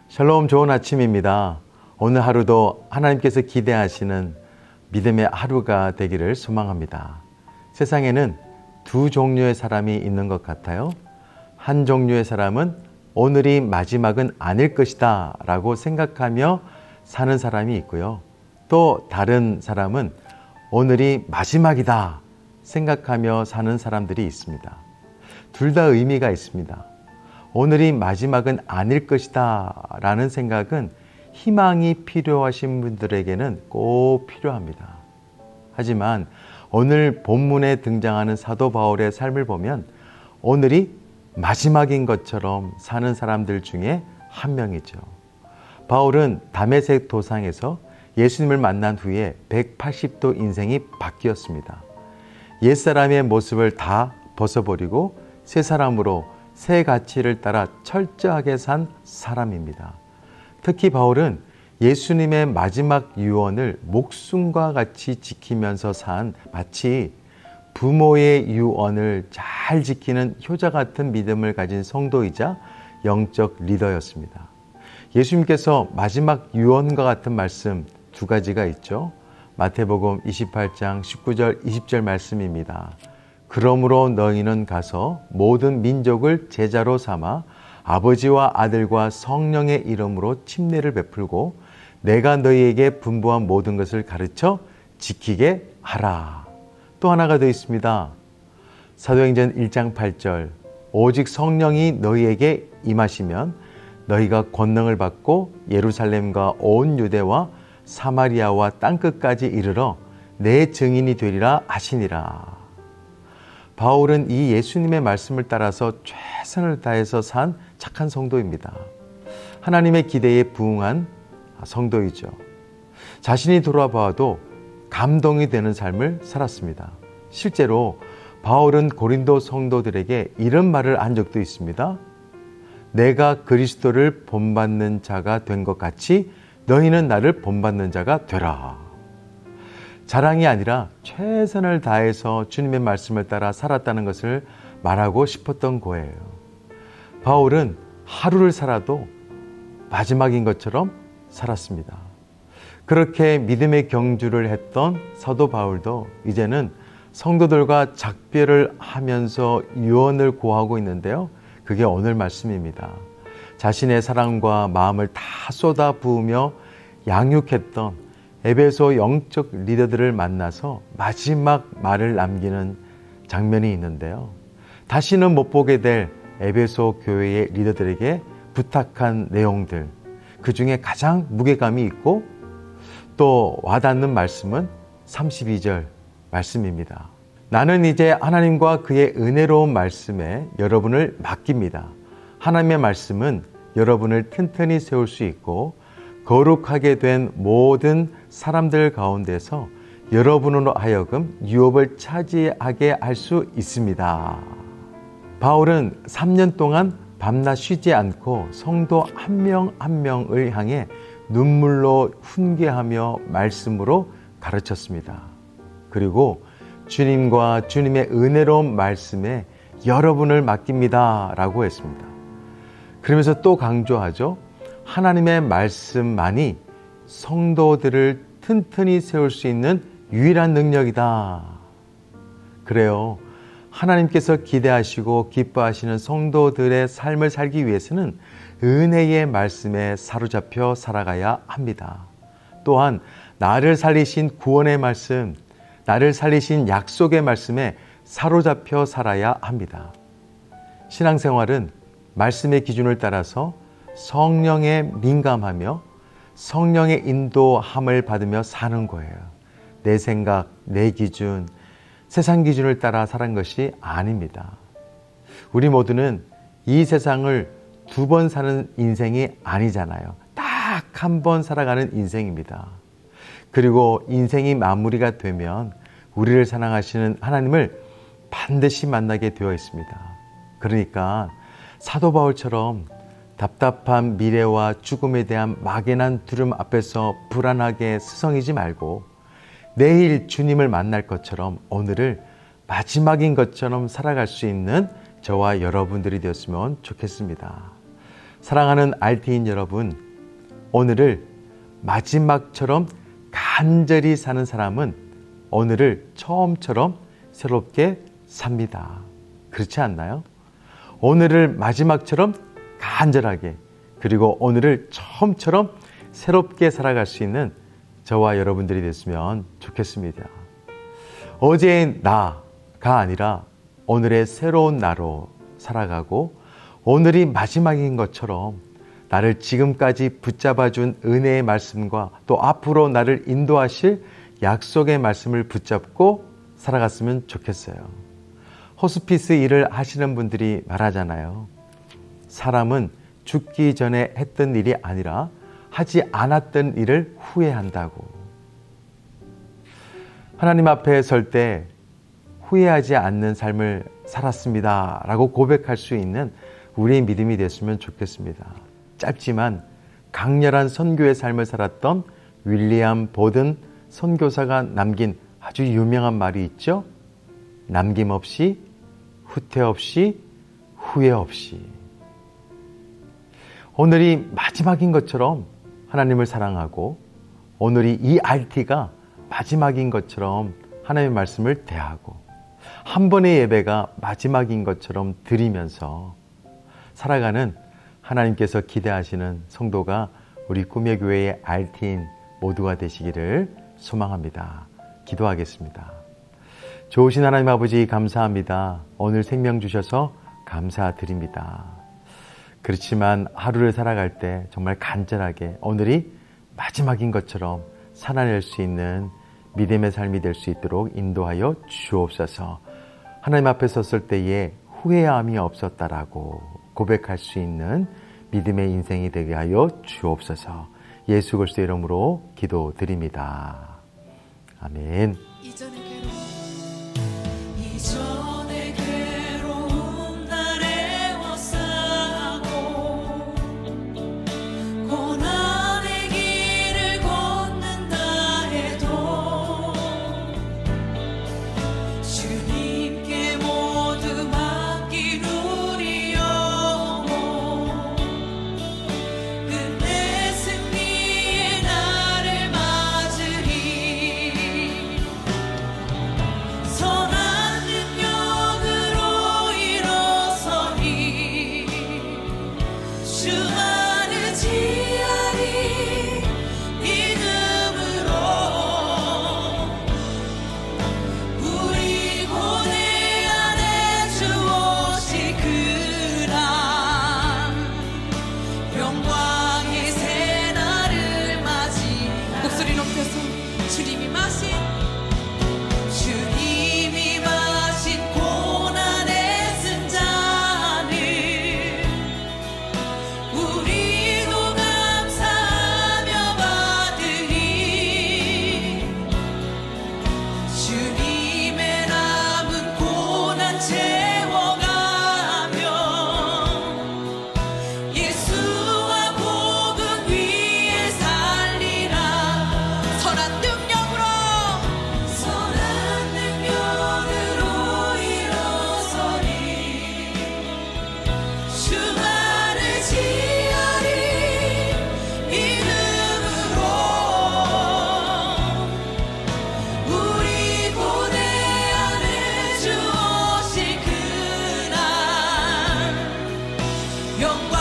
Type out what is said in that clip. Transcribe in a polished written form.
샬롬, 좋은 아침입니다. 오늘 하루도 하나님께서 기대하시는 믿음의 하루가 되기를 소망합니다. 세상에는 두 종류의 사람이 있는 것 같아요. 한 종류의 사람은 오늘이 마지막은 아닐 것이다 라고 생각하며 사는 사람이 있고요. 또 다른 사람은 오늘이 마지막이다 생각하며 사는 사람들이 있습니다. 둘 다 의미가 있습니다. 오늘이 마지막은 아닐 것이다 라는 생각은 희망이 필요하신 분들에게는 꼭 필요합니다. 하지만 오늘 본문에 등장하는 사도 바울의 삶을 보면 오늘이 마지막인 것처럼 사는 사람들 중에 한 명이죠. 바울은 다메섹 도상에서 예수님을 만난 후에 180도 인생이 바뀌었습니다. 옛사람의 모습을 다 벗어버리고 새 사람으로 새 가치를 따라 철저하게 산 사람입니다. 특히 바울은 예수님의 마지막 유언을 목숨과 같이 지키면서 산 마치 부모의 유언을 잘 지키는 효자 같은 믿음을 가진 성도이자 영적 리더였습니다. 예수님께서 마지막 유언과 같은 말씀 두 가지가 있죠. 마태복음 28장 19절 20절 말씀입니다. 그러므로 너희는 가서 모든 민족을 제자로 삼아 아버지와 아들과 성령의 이름으로 침례를 베풀고 내가 너희에게 분부한 모든 것을 가르쳐 지키게 하라. 또 하나가 더 있습니다. 사도행전 1장 8절 오직 성령이 너희에게 임하시면 너희가 권능을 받고 예루살렘과 온 유대와 사마리아와 땅끝까지 이르러 내 증인이 되리라 하시니라. 바울은 이 예수님의 말씀을 따라서 최선을 다해서 산 착한 성도입니다. 하나님의 기대에 부응한 성도이죠. 자신이 돌아봐도 감동이 되는 삶을 살았습니다. 실제로 바울은 고린도 성도들에게 이런 말을 한 적도 있습니다. 내가 그리스도를 본받는 자가 된 것 같이 너희는 나를 본받는 자가 되라. 자랑이 아니라 최선을 다해서 주님의 말씀을 따라 살았다는 것을 말하고 싶었던 거예요. 바울은 하루를 살아도 마지막인 것처럼 살았습니다. 그렇게 믿음의 경주를 했던 사도 바울도 이제는 성도들과 작별을 하면서 유언을 고하고 있는데요. 그게 오늘 말씀입니다. 자신의 사랑과 마음을 다 쏟아 부으며 양육했던 에베소 영적 리더들을 만나서 마지막 말을 남기는 장면이 있는데요. 다시는 못 보게 될 에베소 교회의 리더들에게 부탁한 내용들, 그 중에 가장 무게감이 있고 또 와닿는 말씀은 32절 말씀입니다. 나는 이제 하나님과 그의 은혜로운 말씀에 여러분을 맡깁니다. 하나님의 말씀은 여러분을 튼튼히 세울 수 있고 거룩하게 된 모든 사람들 가운데서 여러분으로 하여금 유업을 차지하게 할 수 있습니다. 바울은 3년 동안 밤낮 쉬지 않고 성도 한 명 한 명을 향해 눈물로 훈계하며 말씀으로 가르쳤습니다. 그리고 주님과 주님의 은혜로운 말씀에 여러분을 맡깁니다 라고 했습니다. 그러면서 또 강조하죠. 하나님의 말씀만이 성도들을 튼튼히 세울 수 있는 유일한 능력이다. 그래요. 하나님께서 기대하시고 기뻐하시는 성도들의 삶을 살기 위해서는 은혜의 말씀에 사로잡혀 살아가야 합니다. 또한 나를 살리신 구원의 말씀, 나를 살리신 약속의 말씀에 사로잡혀 살아야 합니다. 신앙생활은 말씀의 기준을 따라서 성령에 민감하며 성령의 인도함을 받으며 사는 거예요. 내 생각, 내 기준, 세상 기준을 따라 사는 것이 아닙니다. 우리 모두는 이 세상을 두 번 사는 인생이 아니잖아요. 딱 한 번 살아가는 인생입니다. 그리고 인생이 마무리가 되면 우리를 사랑하시는 하나님을 반드시 만나게 되어 있습니다. 그러니까 사도 바울처럼 답답한 미래와 죽음에 대한 막연한 두려움 앞에서 불안하게 스성이지 말고 내일 주님을 만날 것처럼 오늘을 마지막인 것처럼 살아갈 수 있는 저와 여러분들이 되었으면 좋겠습니다. 사랑하는 RT인 여러분, 오늘을 마지막처럼 간절히 사는 사람은 오늘을 처음처럼 새롭게 삽니다. 그렇지 않나요? 오늘을 마지막처럼 간절하게, 그리고 오늘을 처음처럼 새롭게 살아갈 수 있는 저와 여러분들이 됐으면 좋겠습니다. 어제의 나가 아니라 오늘의 새로운 나로 살아가고, 오늘이 마지막인 것처럼 나를 지금까지 붙잡아준 은혜의 말씀과 또 앞으로 나를 인도하실 약속의 말씀을 붙잡고 살아갔으면 좋겠어요. 호스피스 일을 하시는 분들이 말하잖아요. 사람은 죽기 전에 했던 일이 아니라 하지 않았던 일을 후회한다고. 하나님 앞에 설 때 후회하지 않는 삶을 살았습니다 라고 고백할 수 있는 우리의 믿음이 됐으면 좋겠습니다. 짧지만 강렬한 선교의 삶을 살았던 윌리엄 보든 선교사가 남긴 아주 유명한 말이 있죠. 남김없이, 후퇴 없이, 후회 없이. 오늘이 마지막인 것처럼 하나님을 사랑하고, 오늘이 이 RT가 마지막인 것처럼 하나님의 말씀을 대하고, 한 번의 예배가 마지막인 것처럼 드리면서 살아가는 하나님께서 기대하시는 성도가 우리 꿈의 교회의 RT인 모두가 되시기를 소망합니다. 기도하겠습니다. 좋으신 하나님 아버지 감사합니다. 오늘 생명 주셔서 감사드립니다. 그렇지만 하루를 살아갈 때 정말 간절하게 오늘이 마지막인 것처럼 살아낼 수 있는 믿음의 삶이 될 수 있도록 인도하여 주옵소서. 하나님 앞에 섰을 때에 후회함이 없었다라고 고백할 수 있는 믿음의 인생이 되게 하여 주옵소서. 예수 그리스도의 이름으로 기도드립니다. 아멘. 이전의 괴로움 날 애워싸고 고난의 길을 걷는다 해도 주님께 모두 맡긴 우리 영혼 끝내 승리의 날을 맞으리. 선한 능력으로 일어서니 주만을 지하리 믿음으로 우리 고뇌 안에 주 오실 그날 영광의 새날을 맞이. 목소리 높여서 주님이 마신 고난의 승자를 우리도 감사하며 받으리. 주님의 남은 고난 채워가며 예수와 복음 위에 살리라. 선한 능력으로 일어서리 주만을 지하리 믿음으로 우리 고뇌 안에 주 오실 그날 영광